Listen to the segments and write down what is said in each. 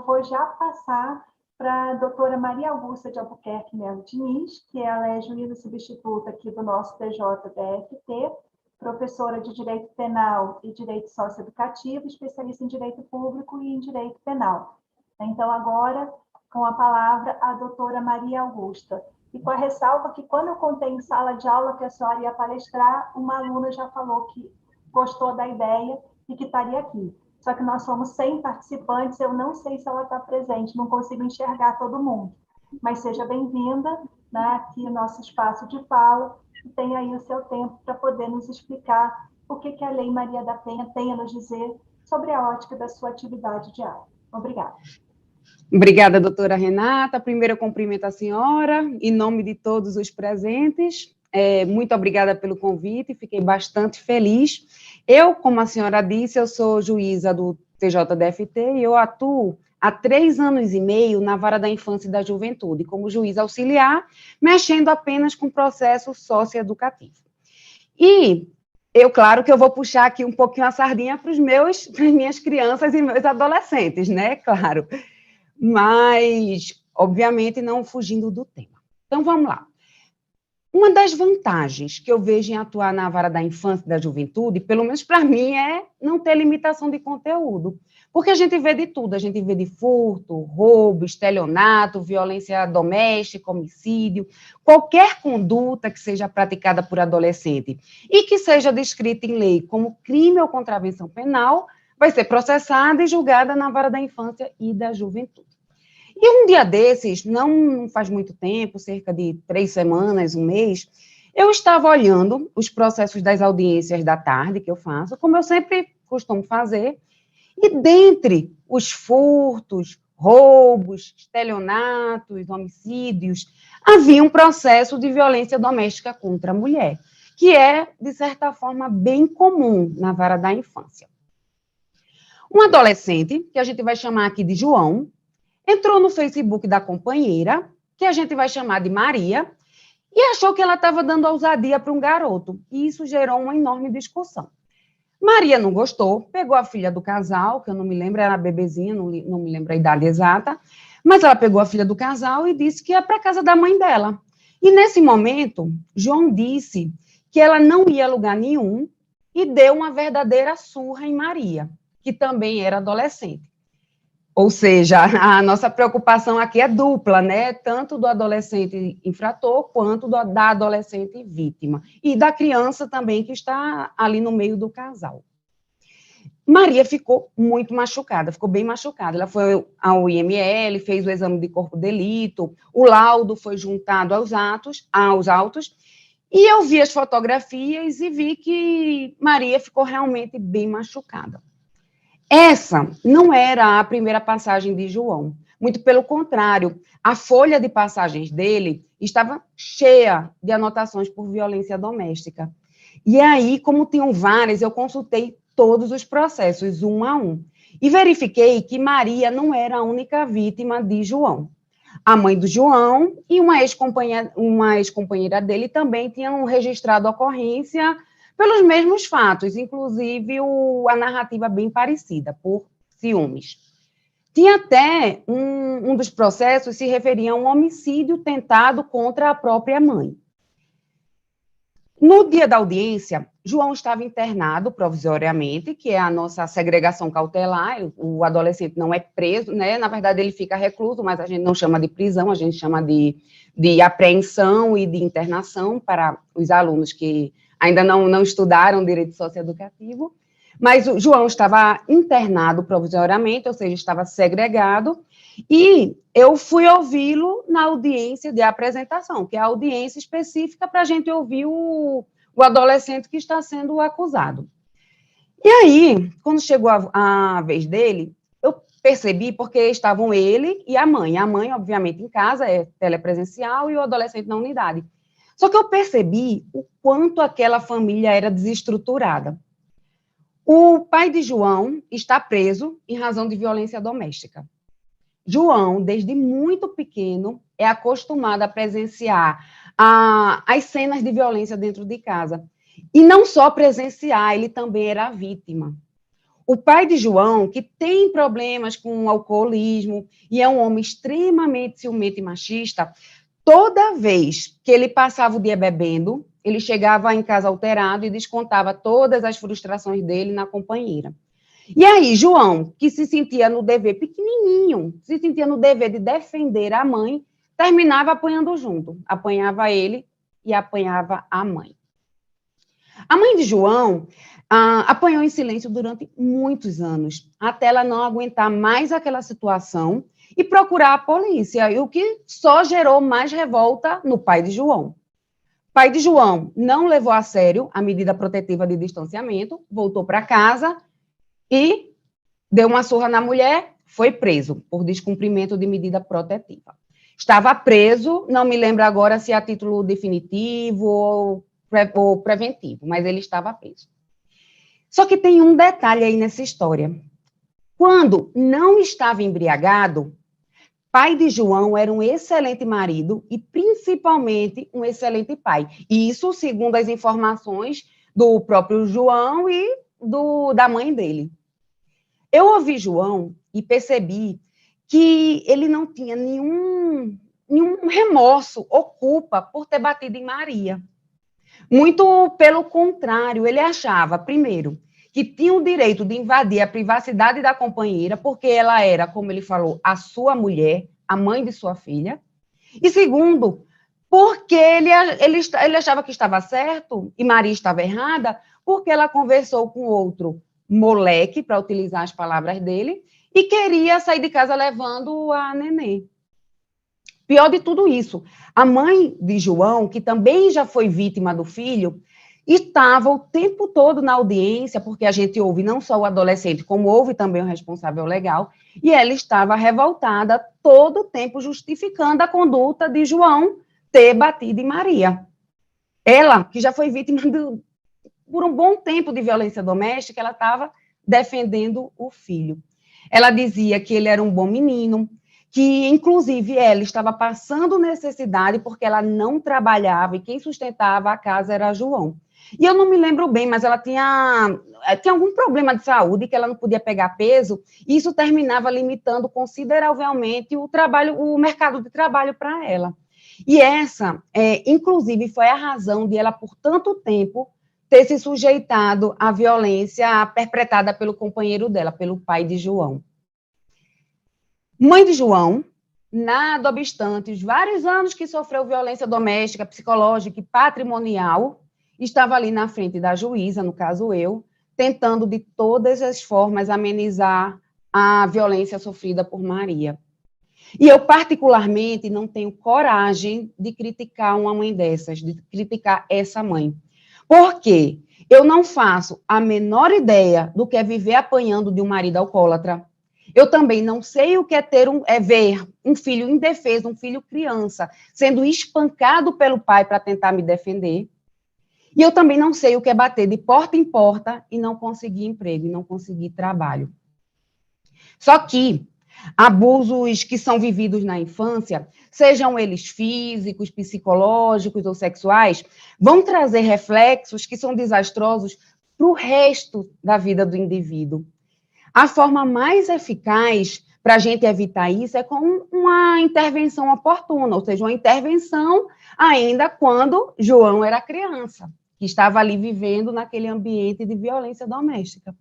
eu vou já passar para a doutora Maria Augusta de Albuquerque Melo Diniz, que ela é juíza substituta aqui do nosso TJDFT, professora de Direito Penal e Direito Socioeducativo, especialista em Direito Público e em Direito Penal. Então, agora, com a palavra, a doutora Maria Augusta. E com a ressalva que, quando eu contei em sala de aula que a senhora ia palestrar, uma aluna já falou que gostou da ideia e que estaria aqui. Só que nós somos 100 participantes, eu não sei se ela está presente, não consigo enxergar todo mundo. Mas seja bem-vinda, né, aqui no nosso espaço de fala, e tenha aí o seu tempo para poder nos explicar o que a Lei Maria da Penha tem a nos dizer sobre a ótica da sua atividade diária. Obrigada. Obrigada, doutora Renata. Primeiro, eu cumprimento a senhora, em nome de todos os presentes. Muito obrigada pelo convite, fiquei bastante feliz. Eu, como a senhora disse, eu sou juíza do TJDFT e eu atuo há 3 anos e meio na Vara da Infância e da Juventude, como juiz auxiliar, mexendo apenas com processo socioeducativo. E claro que eu vou puxar aqui um pouquinho a sardinha para as minhas crianças e meus adolescentes, né? Claro. Mas, obviamente, não fugindo do tema. Então, vamos lá. Uma das vantagens que eu vejo em atuar na Vara da Infância e da Juventude, pelo menos para mim, é não ter limitação de conteúdo. Porque a gente vê de tudo, a gente vê de furto, roubo, estelionato, violência doméstica, homicídio, qualquer conduta que seja praticada por adolescente e que seja descrita em lei como crime ou contravenção penal, vai ser processada e julgada na Vara da Infância e da Juventude. E um dia desses, não faz muito tempo, cerca de 3 semanas, 1 mês, eu estava olhando os processos das audiências da tarde que eu faço, como eu sempre costumo fazer, e dentre os furtos, roubos, estelionatos, homicídios, havia um processo de violência doméstica contra a mulher, que é, de certa forma, bem comum na Vara da Infância. Um adolescente, que a gente vai chamar aqui de João, entrou no Facebook da companheira, que a gente vai chamar de Maria, e achou que ela estava dando ousadia para um garoto, e isso gerou uma enorme discussão. Maria não gostou, pegou a filha do casal, que eu não me lembro, era bebezinha, não me lembro a idade exata, mas ela pegou a filha do casal e disse que ia para a casa da mãe dela. E nesse momento, João disse que ela não ia a lugar nenhum e deu uma verdadeira surra em Maria, que também era adolescente. Ou seja, a nossa preocupação aqui é dupla, né? Tanto do adolescente infrator, quanto da adolescente vítima. E da criança também, que está ali no meio do casal. Maria ficou muito machucada, ficou bem machucada. Ela foi ao IML, fez o exame de corpo de delito, o laudo foi juntado aos autos, e eu vi as fotografias e vi que Maria ficou realmente bem machucada. Essa não era a primeira passagem de João, muito pelo contrário, a folha de passagens dele estava cheia de anotações por violência doméstica. E aí, como tinham várias, eu consultei todos os processos, um a um, e verifiquei que Maria não era a única vítima de João. A mãe do João e uma ex-companheira dele também tinham registrado a ocorrência pelos mesmos fatos, inclusive a narrativa bem parecida, por ciúmes. Tinha até um dos processos se referia a um homicídio tentado contra a própria mãe. No dia da audiência, João estava internado provisoriamente, que é a nossa segregação cautelar, o adolescente não é preso, né? Na verdade ele fica recluso, mas a gente não chama de prisão, a gente chama de apreensão e de internação para os alunos que ainda não estudaram direito socioeducativo, mas o João estava internado provisoriamente, ou seja, estava segregado, e eu fui ouvi-lo na audiência de apresentação, que é a audiência específica para a gente ouvir o adolescente que está sendo acusado. E aí, quando chegou a vez dele, eu percebi porque estavam ele e a mãe, obviamente, em casa, é telepresencial, e o adolescente na unidade. Só que eu percebi o quanto aquela família era desestruturada. O pai de João está preso em razão de violência doméstica. João, desde muito pequeno, é acostumado a presenciar as cenas de violência dentro de casa. E não só presenciar, ele também era vítima. O pai de João, que tem problemas com o alcoolismo e é um homem extremamente ciumento e machista, toda vez que ele passava o dia bebendo, ele chegava em casa alterado e descontava todas as frustrações dele na companheira. E aí, João, que se sentia no dever pequenininho, se sentia no dever de defender a mãe, terminava apanhando junto. Apanhava ele e apanhava a mãe. A mãe de João apanhou em silêncio durante muitos anos, até ela não aguentar mais aquela situação e procurar a polícia, e o que só gerou mais revolta no pai de João. O pai de João não levou a sério a medida protetiva de distanciamento, voltou para casa e deu uma surra na mulher, foi preso por descumprimento de medida protetiva. Estava preso, não me lembro agora se a título definitivo ou preventivo, mas ele estava preso. Só que tem um detalhe aí nessa história. Quando não estava embriagado, pai de João era um excelente marido e, principalmente, um excelente pai. E isso segundo as informações do próprio João e da mãe dele. Eu ouvi João e percebi que ele não tinha nenhum remorso ou culpa por ter batido em Maria. Muito pelo contrário, ele achava, primeiro, que tinha o direito de invadir a privacidade da companheira, porque ela era, como ele falou, a sua mulher, a mãe de sua filha. E segundo, porque ele achava que estava certo e Maria estava errada, porque ela conversou com outro moleque, para utilizar as palavras dele, e queria sair de casa levando a neném. Pior de tudo isso, a mãe de João, que também já foi vítima do filho, estava o tempo todo na audiência, porque a gente ouve não só o adolescente, como ouve também o responsável legal, e ela estava revoltada todo o tempo, justificando a conduta de João ter batido em Maria. Ela, que já foi vítima por um bom tempo de violência doméstica, ela estava defendendo o filho. Ela dizia que ele era um bom menino, que, inclusive, ela estava passando necessidade porque ela não trabalhava e quem sustentava a casa era João. E eu não me lembro bem, mas ela tinha algum problema de saúde que ela não podia pegar peso, e isso terminava limitando consideravelmente o mercado de trabalho para ela. E essa, inclusive, foi a razão de ela, por tanto tempo, ter se sujeitado à violência perpetrada pelo companheiro dela, pelo pai de João. Mãe de João, nada obstante os vários anos que sofreu violência doméstica, psicológica e patrimonial, estava ali na frente da juíza, no caso eu, tentando de todas as formas amenizar a violência sofrida por Maria. E eu, particularmente, não tenho coragem de criticar uma mãe dessas, de criticar essa mãe. Por quê? Eu não faço a menor ideia do que é viver apanhando de um marido alcoólatra. Eu também não sei o que é ver um filho indefeso, um filho criança, sendo espancado pelo pai para tentar me defender. E eu também não sei o que é bater de porta em porta e não conseguir emprego, e não conseguir trabalho. Só que abusos que são vividos na infância, sejam eles físicos, psicológicos ou sexuais, vão trazer reflexos que são desastrosos para o resto da vida do indivíduo. A forma mais eficaz para a gente evitar isso é com uma intervenção oportuna, ou seja, uma intervenção ainda quando João era criança, que estava ali vivendo naquele ambiente de violência doméstica.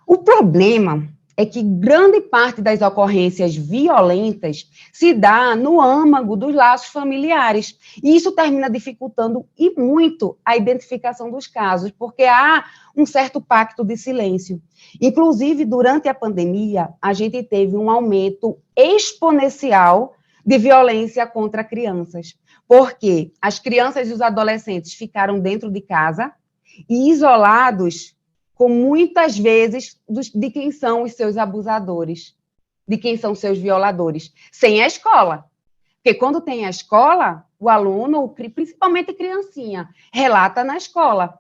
O problema é que grande parte das ocorrências violentas se dá no âmago dos laços familiares, e isso termina dificultando e muito a identificação dos casos, porque há um certo pacto de silêncio. Inclusive, durante a pandemia, a gente teve um aumento exponencial de violência contra crianças, porque as crianças e os adolescentes ficaram dentro de casa e isolados com muitas vezes de quem são os seus abusadores, de quem são seus violadores, sem a escola. Porque quando tem a escola, o aluno, principalmente criancinha, relata na escola.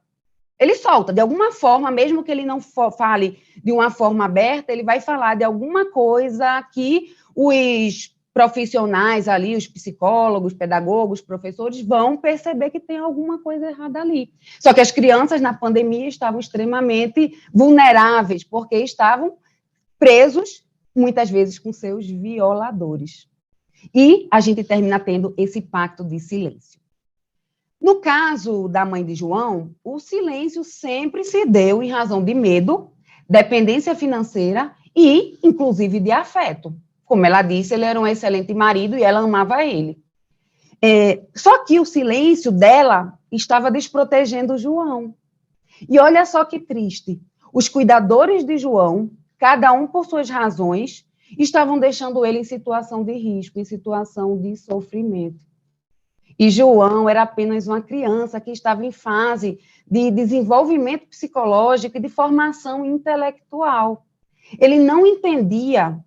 Ele solta, de alguma forma, mesmo que ele não fale de uma forma aberta, ele vai falar de alguma coisa que os profissionais ali, os psicólogos, pedagogos, professores, vão perceber que tem alguma coisa errada ali. Só que as crianças, na pandemia, estavam extremamente vulneráveis, porque estavam presos, muitas vezes, com seus violadores. E a gente termina tendo esse pacto de silêncio. No caso da mãe de João, o silêncio sempre se deu em razão de medo, dependência financeira e, inclusive, de afeto. Como ela disse, ele era um excelente marido e ela amava ele. Só que o silêncio dela estava desprotegendo João. E olha só que triste. Os cuidadores de João, cada um por suas razões, estavam deixando ele em situação de risco, em situação de sofrimento. E João era apenas uma criança que estava em fase de desenvolvimento psicológico e de formação intelectual. Ele não entendia,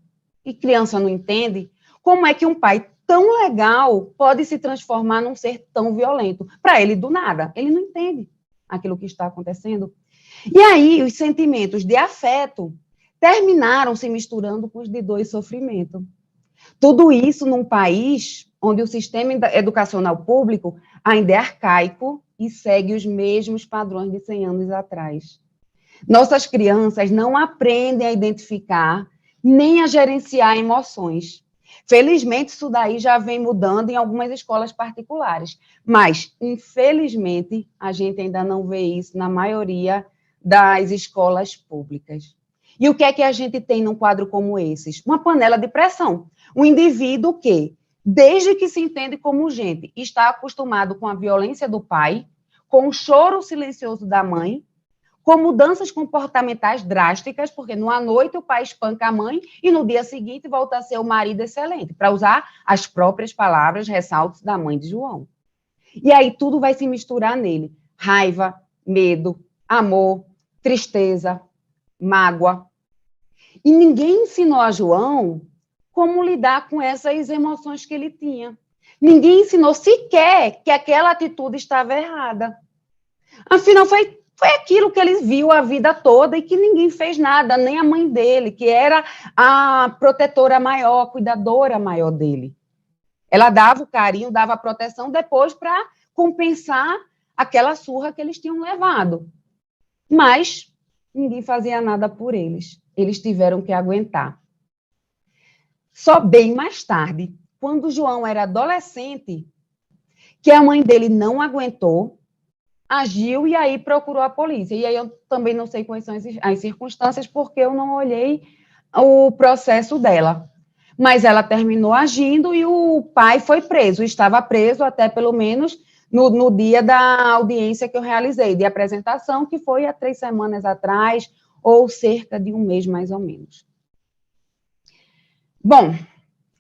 e criança não entende, como é que um pai tão legal pode se transformar num ser tão violento. Para ele, do nada, ele não entende aquilo que está acontecendo. E aí, os sentimentos de afeto terminaram se misturando com os de dor e sofrimento. Tudo isso num país onde o sistema educacional público ainda é arcaico e segue os mesmos padrões de 100 anos atrás. Nossas crianças não aprendem a identificar nem a gerenciar emoções. Felizmente, isso daí já vem mudando em algumas escolas particulares, mas, infelizmente, a gente ainda não vê isso na maioria das escolas públicas. E o que é que a gente tem num quadro como esses? Uma panela de pressão. Um indivíduo que, desde que se entende como gente, está acostumado com a violência do pai, com o choro silencioso da mãe, com mudanças comportamentais drásticas, porque numa noite o pai espanca a mãe e no dia seguinte volta a ser o marido excelente, para usar as próprias palavras, ressaltos da mãe de João. E aí tudo vai se misturar nele. Raiva, medo, amor, tristeza, mágoa. E ninguém ensinou a João como lidar com essas emoções que ele tinha. Ninguém ensinou sequer que aquela atitude estava errada. Afinal, foi aquilo que ele viu a vida toda e que ninguém fez nada, nem a mãe dele, que era a protetora maior, a cuidadora maior dele. Ela dava o carinho, dava a proteção depois para compensar aquela surra que eles tinham levado. Mas ninguém fazia nada por eles. Eles tiveram que aguentar. Só bem mais tarde, quando João era adolescente, que a mãe dele não aguentou, agiu e aí procurou a polícia. E aí eu também não sei quais são as circunstâncias, porque eu não olhei o processo dela. Mas ela terminou agindo e o pai foi preso. Estava preso até pelo menos no dia da audiência que eu realizei, de apresentação, que foi há 3 semanas atrás, ou cerca de 1 mês, mais ou menos. Bom,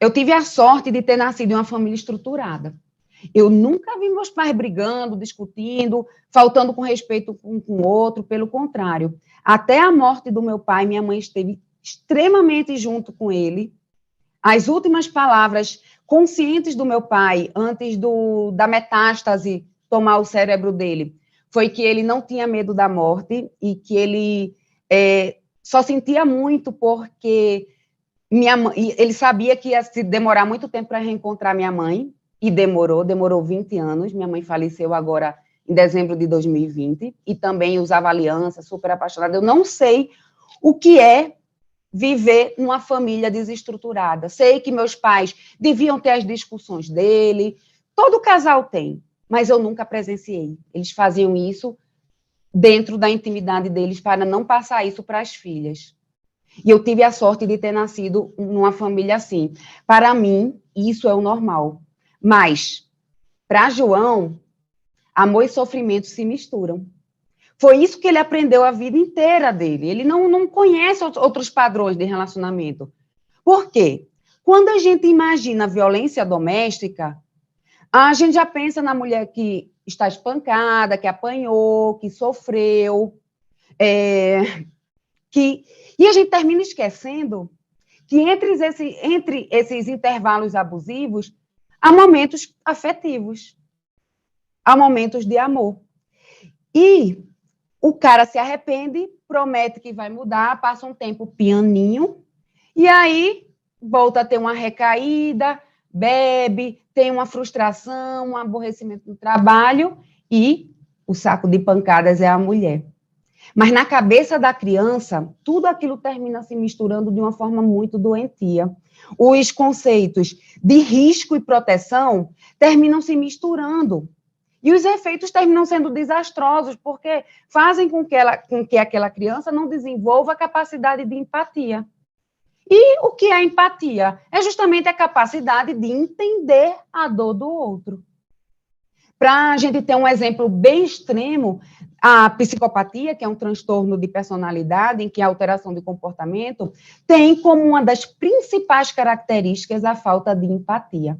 eu tive a sorte de ter nascido em uma família estruturada. Eu nunca vi meus pais brigando, discutindo, faltando com respeito um com o outro, pelo contrário. Até a morte do meu pai, minha mãe esteve extremamente junto com ele. As últimas palavras conscientes do meu pai, antes da metástase tomar o cérebro dele, foi que ele não tinha medo da morte e que ele só sentia muito porque ele sabia que ia se demorar muito tempo para reencontrar minha mãe, e demorou 20 anos. Minha mãe faleceu agora em dezembro de 2020, e também usava aliança, super apaixonada. Eu não sei o que é viver numa família desestruturada. Sei que meus pais deviam ter as discussões dele, todo casal tem, mas eu nunca presenciei. Eles faziam isso dentro da intimidade deles para não passar isso para as filhas. E eu tive a sorte de ter nascido numa família assim. Para mim, isso é o normal. Mas, para João, amor e sofrimento se misturam. Foi isso que ele aprendeu a vida inteira dele. Ele não conhece outros padrões de relacionamento. Por quê? Quando a gente imagina violência doméstica, a gente já pensa na mulher que está espancada, que apanhou, que sofreu, e a gente termina esquecendo que entre esses intervalos abusivos há momentos afetivos, há momentos de amor. E o cara se arrepende, promete que vai mudar, passa um tempo pianinho, e aí volta a ter uma recaída, bebe, tem uma frustração, um aborrecimento no trabalho e o saco de pancadas é a mulher. Mas na cabeça da criança, tudo aquilo termina se misturando de uma forma muito doentia. Os conceitos de risco e proteção terminam se misturando. E os efeitos terminam sendo desastrosos, porque fazem com que aquela criança não desenvolva a capacidade de empatia. E o que é empatia? É justamente a capacidade de entender a dor do outro. Para a gente ter um exemplo bem extremo, a psicopatia, que é um transtorno de personalidade, em que a alteração de comportamento tem como uma das principais características a falta de empatia.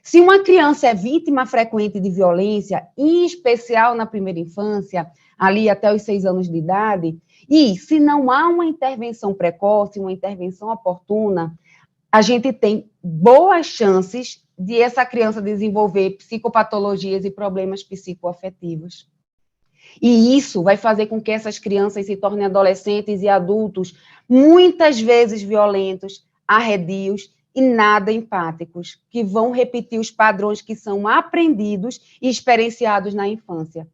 Se uma criança é vítima frequente de violência, em especial na primeira infância, ali até os 6 anos de idade, e se não há uma intervenção precoce, uma intervenção oportuna, a gente tem boas chances de essa criança desenvolver psicopatologias e problemas psicoafetivos. E isso vai fazer com que essas crianças se tornem adolescentes e adultos muitas vezes violentos, arredios e nada empáticos, que vão repetir os padrões que são aprendidos e experienciados na infância.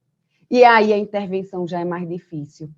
E aí a intervenção já é mais difícil.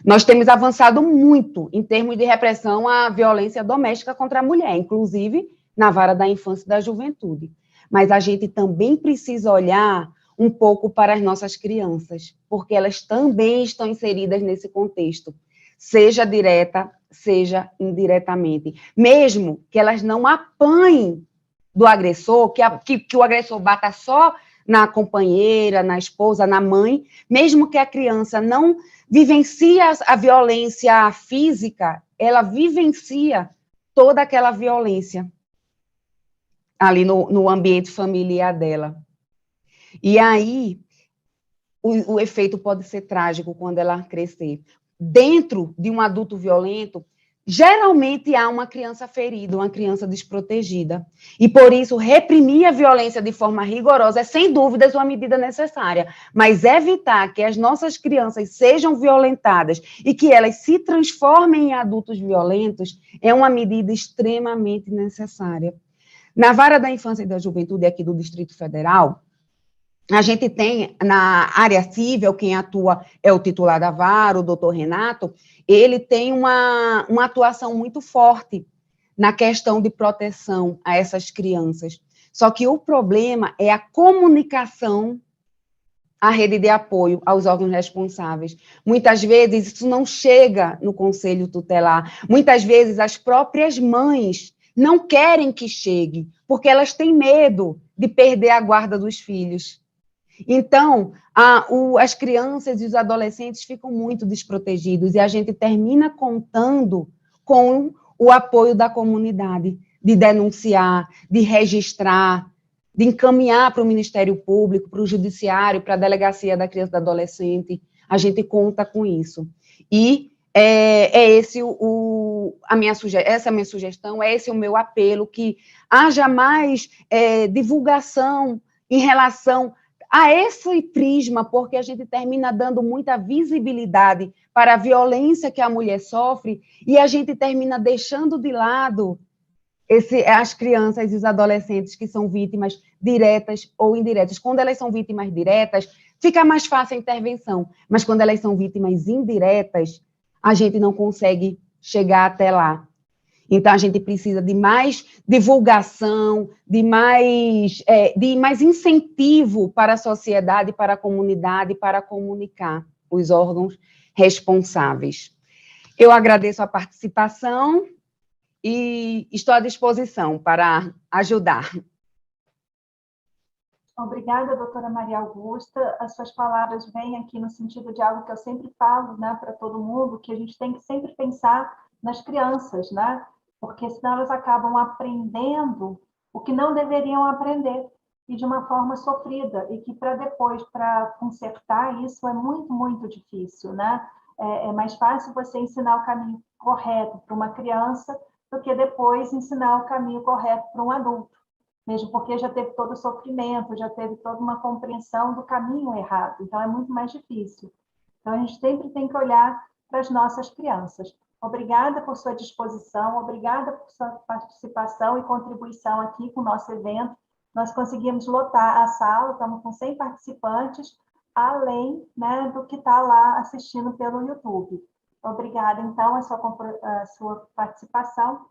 Nós temos avançado muito em termos de repressão à violência doméstica contra a mulher, inclusive na vara da infância e da juventude. Mas a gente também precisa olhar um pouco para as nossas crianças, porque elas também estão inseridas nesse contexto, seja direta, seja indiretamente. Mesmo que elas não apanhem do agressor, que o agressor bata só na companheira, na esposa, na mãe, mesmo que a criança não vivencie a violência física, ela vivencia toda aquela violência ali no ambiente familiar dela. E aí, o efeito pode ser trágico quando ela crescer. Dentro de um adulto violento, geralmente há uma criança ferida, uma criança desprotegida. E, por isso, reprimir a violência de forma rigorosa é, sem dúvidas, uma medida necessária. Mas evitar que as nossas crianças sejam violentadas e que elas se transformem em adultos violentos é uma medida extremamente necessária. Na Vara da Infância e da Juventude aqui do Distrito Federal, a gente tem, na área civil, quem atua é o titular da vara, o doutor Renato, ele tem uma atuação muito forte na questão de proteção a essas crianças. Só que o problema é a comunicação à rede de apoio, aos órgãos responsáveis. Muitas vezes isso não chega no conselho tutelar, muitas vezes as próprias mães não querem que chegue, porque elas têm medo de perder a guarda dos filhos. Então, as crianças e os adolescentes ficam muito desprotegidos e a gente termina contando com o apoio da comunidade, de denunciar, de registrar, de encaminhar para o Ministério Público, para o Judiciário, para a Delegacia da Criança e do Adolescente. A gente conta com isso. E essa é a minha sugestão, é esse o meu apelo, que haja mais divulgação em relação a esse prisma, porque a gente termina dando muita visibilidade para a violência que a mulher sofre e a gente termina deixando de lado as crianças e os adolescentes que são vítimas diretas ou indiretas. Quando elas são vítimas diretas, fica mais fácil a intervenção, mas quando elas são vítimas indiretas, a gente não consegue chegar até lá. Então, a gente precisa de mais divulgação, de mais incentivo para a sociedade, para a comunidade, para comunicar os órgãos responsáveis. Eu agradeço a participação e estou à disposição para ajudar. Obrigada, doutora Maria Augusta. As suas palavras vêm aqui no sentido de algo que eu sempre falo, né, para todo mundo, que a gente tem que sempre pensar nas crianças, né? Porque senão elas acabam aprendendo o que não deveriam aprender e de uma forma sofrida, e que para consertar isso, é muito, muito difícil, né? É mais fácil você ensinar o caminho correto para uma criança do que depois ensinar o caminho correto para um adulto, mesmo porque já teve todo o sofrimento, já teve toda uma compreensão do caminho errado, então é muito mais difícil. Então, a gente sempre tem que olhar para as nossas crianças. Obrigada por sua disposição, obrigada por sua participação e contribuição aqui com o nosso evento. Nós conseguimos lotar a sala, estamos com 100 participantes, além, né, do que está lá assistindo pelo YouTube. Obrigada, então, a sua participação.